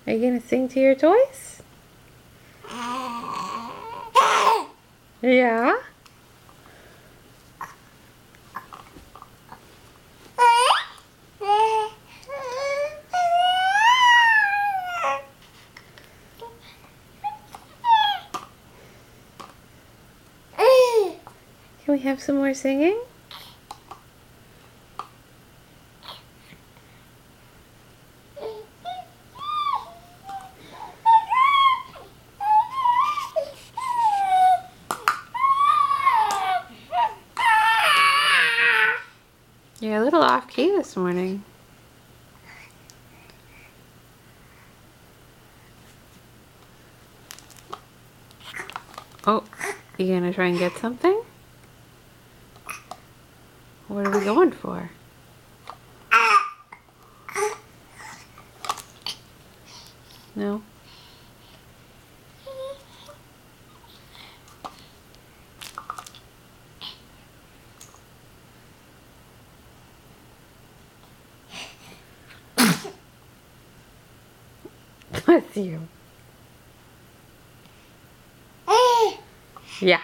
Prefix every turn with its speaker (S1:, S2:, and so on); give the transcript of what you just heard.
S1: Are you gonna sing to your toys? Yeah? Can we have some more singing? You're a little off key this morning. Oh, you gonna try and get something? What are we going for? No? Bless you. Yeah.